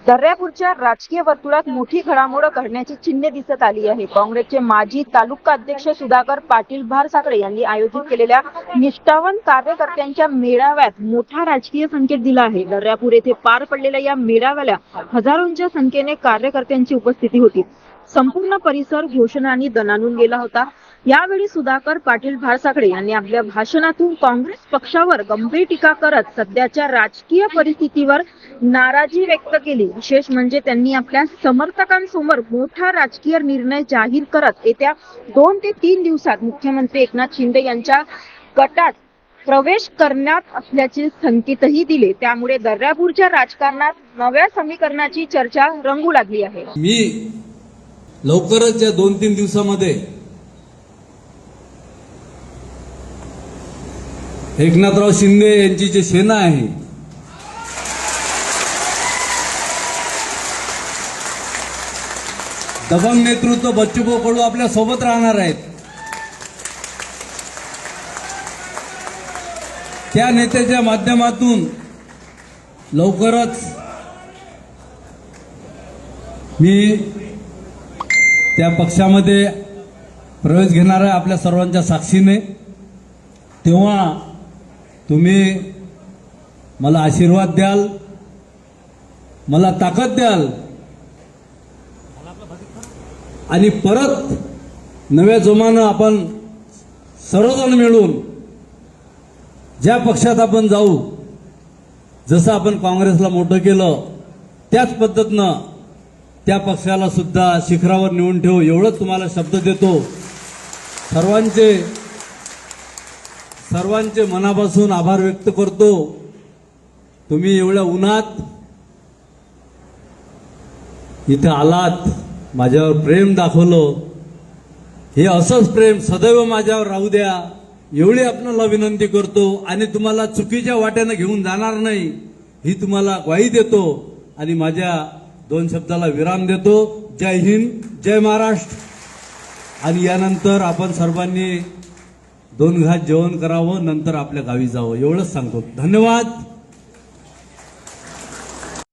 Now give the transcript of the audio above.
दर्यापूरच्या राजकीय वर्तुळात मोठी घडामोड घडण्याची चिन्हे दिसत आली आहे। काँग्रेसचे माजी तालुका अध्यक्ष सुधाकर पाटील भारसाकडे यांनी आयोजित केलेल्या निष्ठावंत कार्यकर्त्यांच्या मेळाव्यात मोठा राजकीय संकेत दिला आहे। दर्यापूर येथे पार पडलेल्या या मेळाव्याला हजारोंच्या संख्येने कार्यकर्त्यांची उपस्थिती होती। संपूर्ण परिसर घोषणांनी दणाणून गेला होता। यावेळी सुधाकर पाटील भारसाकडे यांनी आपल्या भाषणातून काँग्रेस पक्षावर गंभीर टीका करत सध्याच्या राजकीय परिस्थितीवर नाराजी व्यक्त केली। विशेष म्हणजे त्यांनी आपल्या समर्थकांसमोर मोठा राजकीय निर्णय जाहीर करत येत्या 2 ते 3 दिवसात मुख्यमंत्री एकनाथ शिंदे यांच्या गटात प्रवेश करण्यात असल्याचे संकेतही दिले। त्यामुळे दर्यापूरच्या राजकारणात नव्या समीकरणाची चर्चा रंगू लागली आहे। मी लवकरच या 2-3 दिवसामध्ये एकनाथराव शिंदे यांची जी सेना आहे दबंग नेतृत्व बच्चूभाऊ कडू आपल्या सोबत राहणार आहेत। त्या नेत्याच्या माध्यमातून लवकरच मी त्या पक्षामध्ये प्रवेश घेणार आहे आपल्या सर्वांच्या साक्षीने। तेव्हा तुम्ही मला आशीर्वाद द्याल, मला ताकद द्याल आणि परत नव्या जोमानं आपण सर्वजण मिळून ज्या पक्षात आपण जाऊ, जसं आपण काँग्रेसला मोठं केलं त्याच पद्धतीनं त्या पक्षाला सुद्धा शिखरावर नेऊन ठेवू एवढंच तुम्हाला शब्द देतो। सर्वांचे मनापासून आभार व्यक्त करतो। तुम्ही एवढ्या उन्हात इथे आलात, माझ्यावर प्रेम दाखवलं, हे असंच प्रेम सदैव माझ्यावर राहू द्या एवढी आपल्याला विनंती करतो आणि तुम्हाला चुकीच्या वाट्यानं घेऊन जाणार नाही ही तुम्हाला ग्वाही देतो आणि माझ्या 2 शब्दाला विराम देतो। जय हिंद, जय महाराष्ट्र। आणि यानंतर आपण सर्वांनी 2 घास जेवण करावं, नंतर आपल्या गावी जावं एवढंच सांगतो। धन्यवाद।